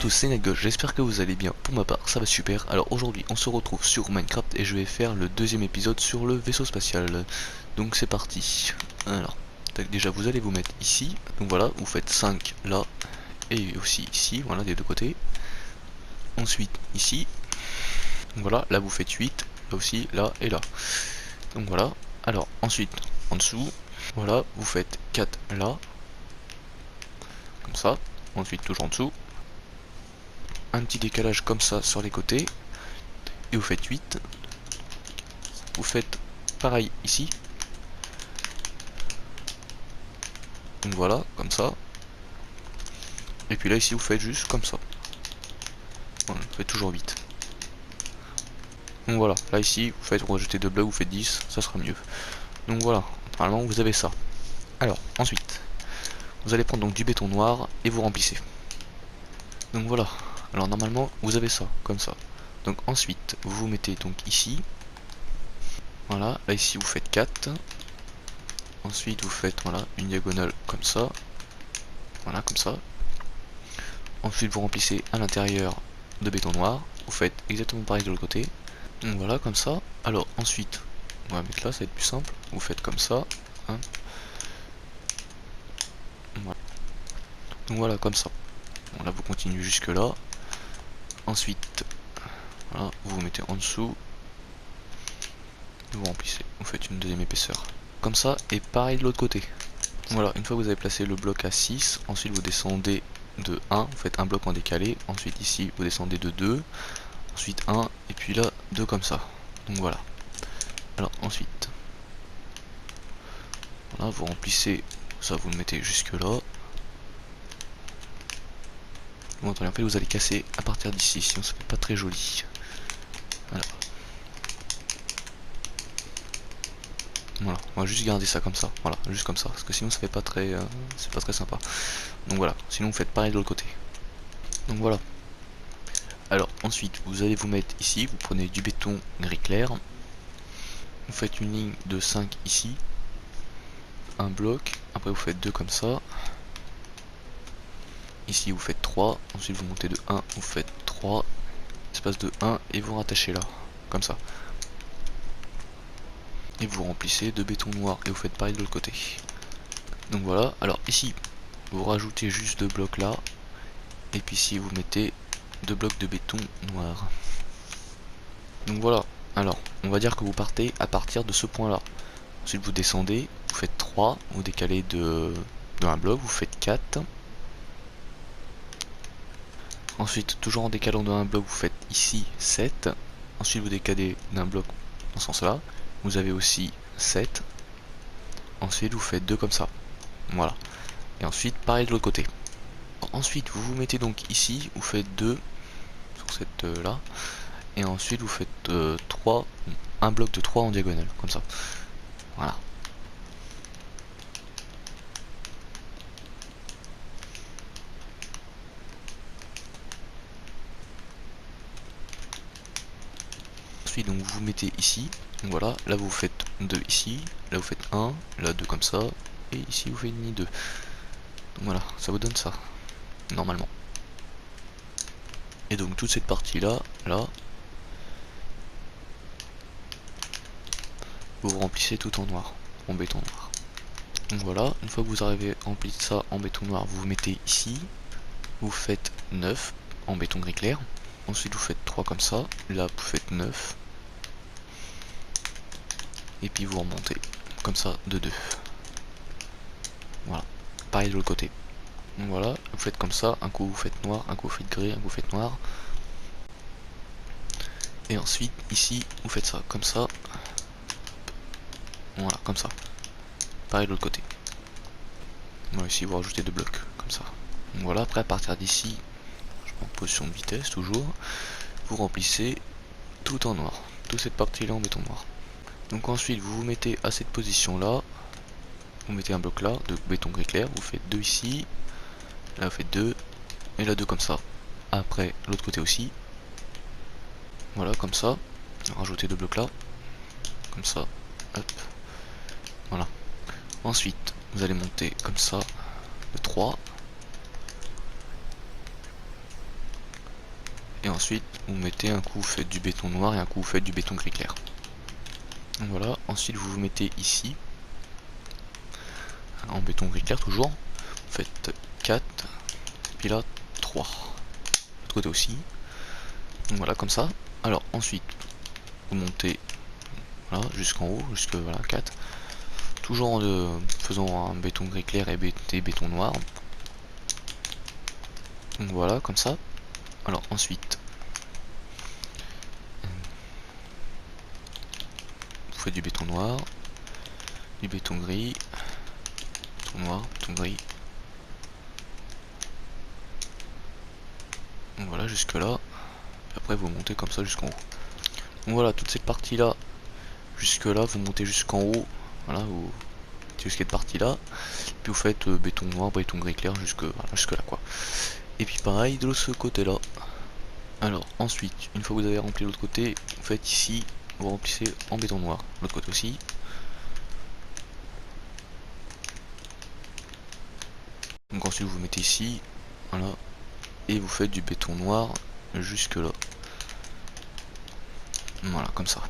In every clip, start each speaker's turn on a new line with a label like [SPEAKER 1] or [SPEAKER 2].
[SPEAKER 1] tous, c'est Nightghost, j'espère que vous allez bien. Pour ma part, ça va super. Alors aujourd'hui, on se retrouve sur Minecraft et je vais faire le deuxième épisode sur le vaisseau spatial. Donc c'est parti. Alors, déjà vous allez vous mettre ici. Donc voilà, vous faites 5 là et aussi ici, voilà, des deux côtés. Ensuite ici. Donc voilà, là vous faites 8, là aussi, là et là. Donc voilà. Alors ensuite, en dessous, voilà, vous faites 4 là. Comme ça. Ensuite toujours en dessous. Un petit décalage comme ça sur les côtés. Et vous faites 8. Vous faites pareil ici. Donc voilà, comme ça. Et puis là ici vous faites juste comme ça. Voilà, vous faites toujours 8. Donc voilà, là ici vous faites, vous rajoutez 2 blocs, vous faites 10, ça sera mieux. Donc voilà, normalement vous avez ça. Alors ensuite, vous allez prendre donc du béton noir et vous remplissez. Donc voilà, alors normalement vous avez ça, comme ça. Donc ensuite, vous vous mettez donc ici. Voilà, là ici vous faites 4. Ensuite vous faites voilà une diagonale comme ça. Voilà, comme ça. Ensuite vous remplissez à l'intérieur de béton noir. Vous faites exactement pareil de l'autre côté. Donc voilà, comme ça. Alors ensuite, on va mettre là, ça va être plus simple. Vous faites comme ça. Hein. Voilà. Donc voilà, comme ça. Bon, là vous continuez jusque là. Ensuite, voilà, vous vous mettez en dessous. Vous remplissez. Vous faites une deuxième épaisseur. Comme ça, et pareil de l'autre côté. Voilà, une fois que vous avez placé le bloc à 6, ensuite vous descendez de 1, vous faites un bloc en décalé, ensuite ici vous descendez de 2, ensuite 1, et puis là 2 comme ça. Donc voilà. Alors ensuite, voilà, vous remplissez, ça vous le mettez jusque là. Bon, attendez, en fait vous allez casser à partir d'ici, sinon ça fait pas très joli. Voilà. Voilà, on va juste garder ça comme ça, voilà, juste comme ça, parce que sinon ça fait pas très, c'est pas très sympa. Donc voilà, sinon vous faites pareil de l'autre côté. Donc voilà. Alors ensuite, vous allez vous mettre ici, vous prenez du béton gris clair, vous faites une ligne de 5 ici, un bloc, après vous faites 2 comme ça, ici vous faites 3, ensuite vous montez de 1, vous faites 3, espace de 1 et vous rattachez là, comme ça. Et vous remplissez de béton noir et vous faites pareil de l'autre côté. Donc voilà, alors ici vous rajoutez juste 2 blocs là, et puis ici vous mettez 2 blocs de béton noir. Donc voilà, alors on va dire que vous partez à partir de ce point là. Ensuite vous descendez, vous faites 3, vous décalez de un bloc, vous faites 4. Ensuite, toujours en décalant de un bloc, vous faites ici 7. Ensuite vous décalez d'un bloc dans ce sens là, vous avez aussi 7. Ensuite vous faites 2 comme ça, voilà. Et ensuite pareil de l'autre côté. Ensuite vous vous mettez donc ici, vous faites 2 sur cette là. Et ensuite vous faites 3, un bloc de 3 en diagonale, comme ça. Voilà. Ensuite donc vous mettez ici, donc voilà, là vous faites 2 ici, là vous faites 1, là 2 comme ça, et ici vous faites une ligne 2. Donc voilà, ça vous donne ça, normalement. Et donc toute cette partie là, vous remplissez tout en noir, en béton noir. Donc voilà, une fois que vous avez rempli ça en béton noir, vous vous mettez ici, vous faites 9 en béton gris clair, ensuite vous faites 3 comme ça, là vous faites 9, et puis vous remontez comme ça de 2. Voilà, pareil de l'autre côté. Donc voilà, vous faites comme ça, un coup vous faites noir, un coup vous faites gris, un coup vous faites noir. Et ensuite, ici, vous faites ça, comme ça. Voilà, comme ça. Pareil de l'autre côté. Voilà, ici vous rajoutez 2 blocs, comme ça. Donc voilà, après à partir d'ici, je prends position de vitesse toujours, vous remplissez tout en noir. Toute cette partie là en béton noir. Donc ensuite, vous vous mettez à cette position là, vous mettez un bloc là, de béton gris clair, vous faites 2 ici, là vous faites 2, et là 2 comme ça. Après, l'autre côté aussi. Voilà, comme ça. Rajouter 2 blocs là. Comme ça. Hop. Voilà. Ensuite, vous allez monter comme ça. De 3. Et ensuite vous mettez un coup, vous faites du béton noir et un coup vous faites du béton gris clair. Donc voilà, ensuite vous vous mettez ici, en béton gris clair toujours, vous faites 4, puis là 3. L'autre côté aussi. Donc voilà, comme ça. Alors ensuite, vous montez voilà, jusqu'en haut, jusque voilà, 4. Toujours en faisant un béton gris clair et béton noir. Donc voilà, comme ça. Alors ensuite, vous faites du béton noir, du béton gris, béton noir, béton gris. Donc voilà, jusque là. Et après vous montez comme ça jusqu'en haut. Donc voilà, toute cette partie là, jusque là, vous montez jusqu'en haut. Voilà, vous jusqu'à cette partie là. Puis vous faites béton noir, béton gris clair jusque, voilà, jusque là quoi. Et puis pareil de ce côté là. Alors ensuite, une fois que vous avez rempli l'autre côté, vous faites ici, vous remplissez en béton noir. L'autre côté aussi. Donc ensuite vous mettez ici, voilà, et vous faites du béton noir jusque là. Voilà, comme ça.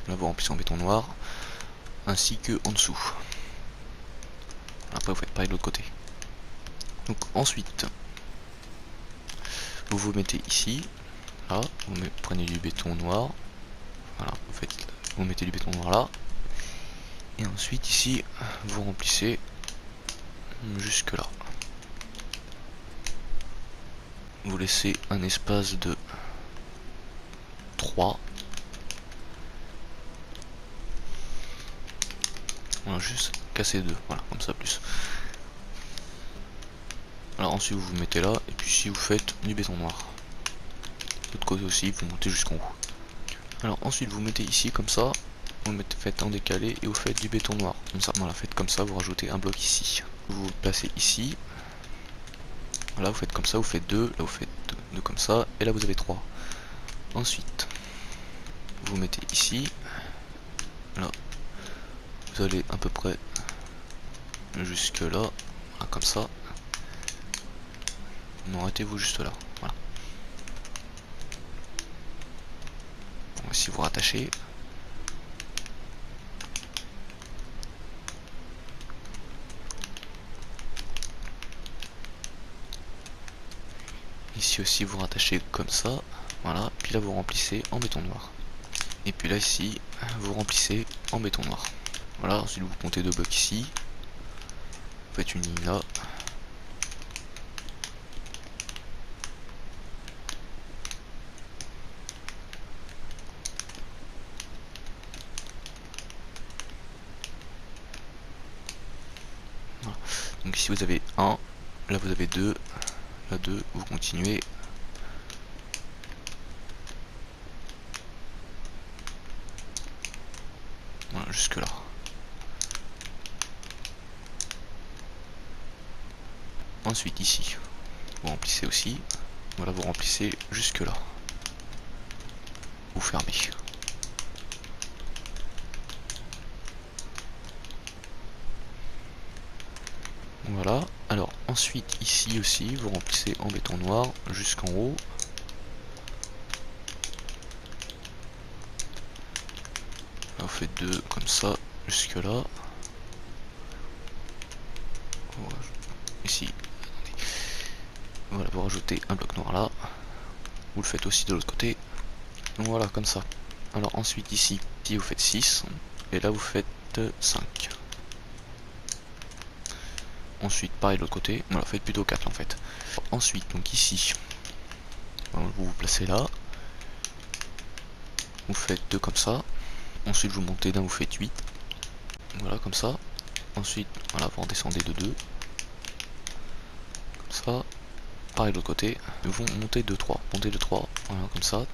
[SPEAKER 1] Là vous remplissez en béton noir, ainsi que en dessous. Après vous faites pareil de l'autre côté. Donc ensuite, vous vous mettez ici, là, prenez du béton noir, voilà, vous mettez du béton noir là, et ensuite ici, vous remplissez jusque là. Vous laissez un espace de 3. Voilà, juste casser 2, voilà, comme ça plus. Alors ensuite vous vous mettez là, et puis ici vous faites du béton noir. De l'autre côté aussi, vous montez jusqu'en haut. Alors ensuite vous mettez ici comme ça, faites en décalé et vous faites du béton noir. Comme ça, voilà, faites comme ça, vous rajoutez un bloc ici. Vous vous placez ici. Là vous faites comme ça, vous faites 2, là vous faites 2 comme ça, et là vous avez 3. Ensuite, vous mettez ici. Là, vous allez à peu près jusque là, voilà, comme ça. Non, arrêtez-vous juste là, voilà. Bon, si vous rattachez. Ici aussi vous rattachez comme ça, voilà, puis là vous remplissez en béton noir. Et puis là ici, vous remplissez en béton noir. Voilà, ensuite vous comptez 2 blocs ici, vous faites une ligne là. Voilà. Donc ici vous avez 1, là vous avez 2, là 2, vous continuez. Voilà, jusque là. Ensuite ici, vous remplissez aussi. Voilà, vous remplissez jusque là. Vous fermez. Voilà, alors ensuite ici aussi, vous remplissez en béton noir jusqu'en haut. Là, vous faites 2 comme ça jusque là. Ici, voilà, vous rajoutez un bloc noir là. Vous le faites aussi de l'autre côté. Donc voilà, comme ça. Alors ensuite ici, vous faites 6. Et là vous faites 5. Ensuite pareil de l'autre côté. Voilà, faites plutôt 4 en fait. Ensuite, donc ici, vous vous placez là. Vous faites 2 comme ça. Ensuite vous montez d'un, vous faites 8. Voilà, comme ça. Ensuite, voilà, vous redescendez de 2. Comme ça. Pareil de l'autre côté. Vous montez de 3. Montez de 3. Voilà, comme ça.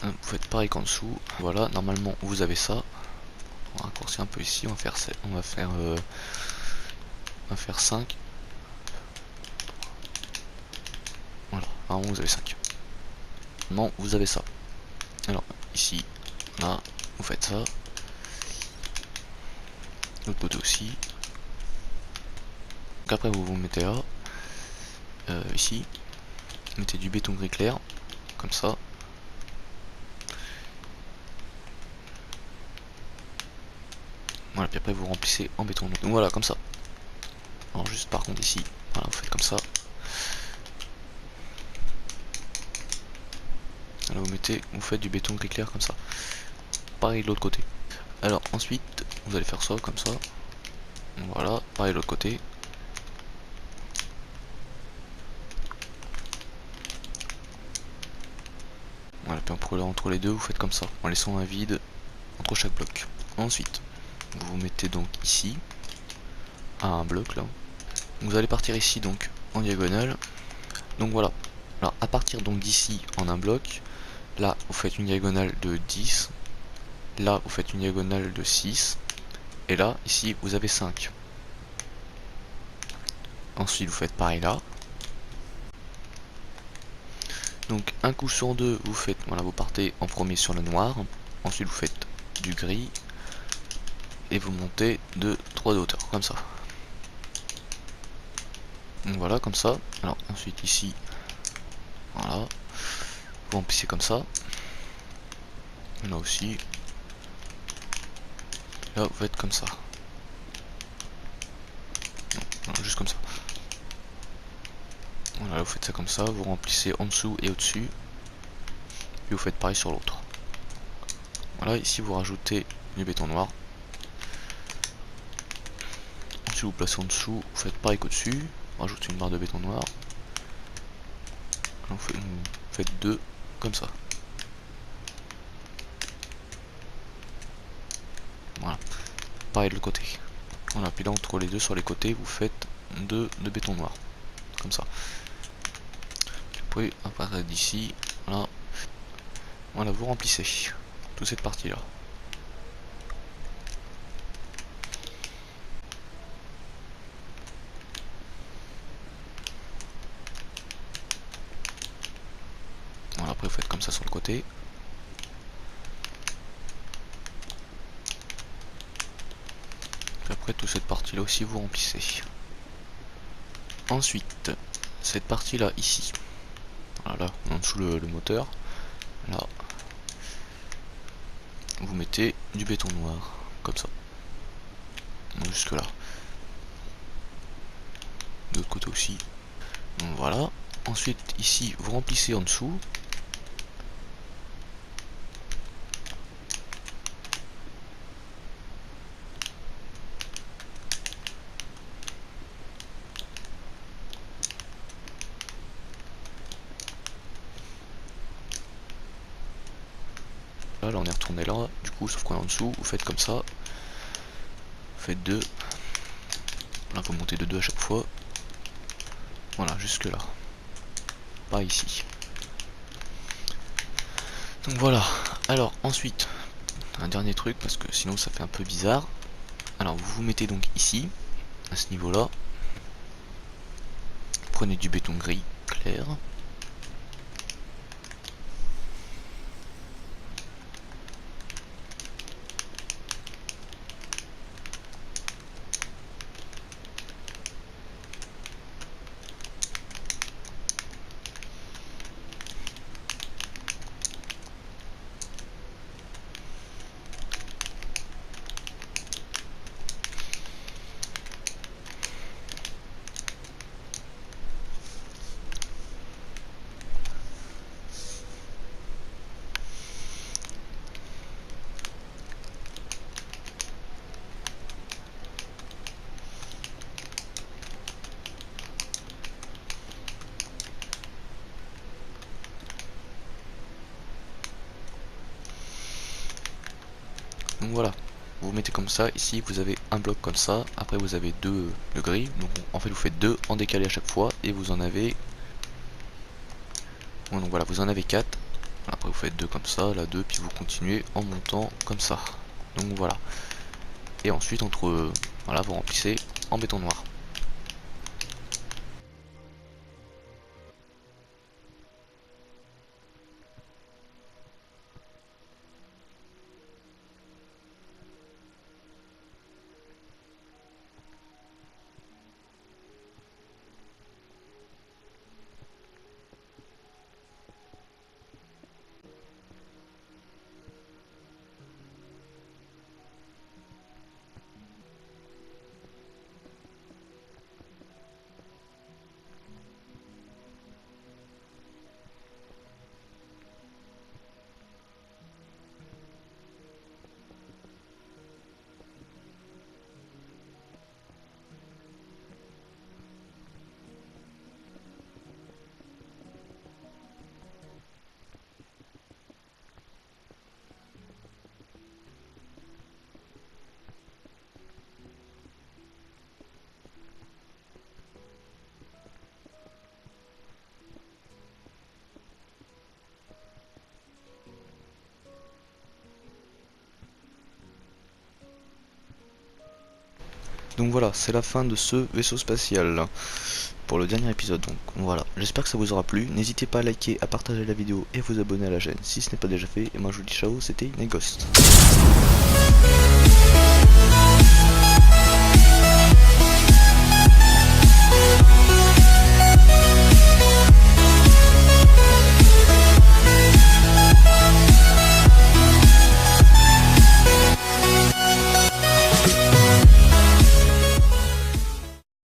[SPEAKER 1] Vous faites pareil qu'en dessous. Voilà, normalement vous avez ça. On va raccourcir un peu ici. On va faire 7. On va faire 5. Voilà, normalement vous avez 5. Non, vous avez ça. Alors, ici, là, vous faites ça. L'autre côté aussi. Donc après vous vous mettez là. Ici, vous mettez du béton gris clair. comme ça. Voilà, puis après vous remplissez en béton noir. Donc voilà, comme ça. Alors juste par contre ici, voilà, vous faites comme ça. Là vous faites du béton gris clair comme ça. Pareil de l'autre côté. Alors ensuite, vous allez faire ça comme ça. Voilà, pareil de l'autre côté. Voilà, puis entre les deux, vous faites comme ça, en laissant un vide entre chaque bloc. Ensuite, vous vous mettez donc ici, à un bloc là. Vous allez partir ici donc en diagonale. Donc voilà. Alors à partir donc d'ici en un bloc, là vous faites une diagonale de 10. Là vous faites une diagonale de 6. Et là, ici, vous avez 5. Ensuite, vous faites pareil là. Donc, un coup sur deux, vous faites, voilà, vous partez en premier sur le noir. Ensuite, vous faites du gris. Et vous montez de 3 de hauteur, comme ça. Donc voilà, comme ça. Alors, ensuite, ici, voilà. Vous remplissez comme ça. Là aussi. Là, vous faites comme ça. Non, juste comme ça. Voilà, vous faites ça comme ça. Vous remplissez en dessous et au-dessus. Puis vous faites pareil sur l'autre. Voilà, ici, vous rajoutez du béton noir. Ensuite, vous placez en dessous. Vous faites pareil qu'au-dessus. Rajoutez une barre de béton noir. Vous faites deux comme ça. Voilà. Pareil de l'autre côté. Voilà, puis là entre les deux sur les côtés, vous faites deux de béton noir. Comme ça. Puis après, à partir d'ici, voilà. Voilà, vous remplissez toute cette partie là. Voilà, après vous faites comme ça sur le côté. Puis après toute cette partie là aussi vous remplissez. Ensuite, cette partie là ici. Voilà, en dessous le moteur. Là, vous mettez du béton noir. Comme ça. Donc jusque là. De l'autre côté aussi. Donc voilà. Ensuite ici vous remplissez en dessous. Là on est retourné là, du coup sauf qu'on est en dessous, vous faites comme ça. Vous faites deux. Là vous montez de deux à chaque fois. Voilà, jusque là. Pas ici. Donc voilà. Alors ensuite, un dernier truc parce que sinon ça fait un peu bizarre. Alors vous vous mettez donc ici, à ce niveau là. Prenez du béton gris clair. Donc voilà, vous vous mettez comme ça, ici vous avez un bloc comme ça, après vous avez deux de gris, donc en fait vous faites deux en décalé à chaque fois, et vous en avez... Bon, donc voilà, vous en avez 4, après vous faites deux comme ça, là deux, puis vous continuez en montant comme ça. Donc voilà, et ensuite voilà, vous remplissez en béton noir. Donc voilà, c'est la fin de ce vaisseau spatial pour le dernier épisode. Donc voilà, j'espère que ça vous aura plu. N'hésitez pas à liker, à partager la vidéo et vous abonner à la chaîne si ce n'est pas déjà fait. Et moi je vous dis ciao, c'était Neghost.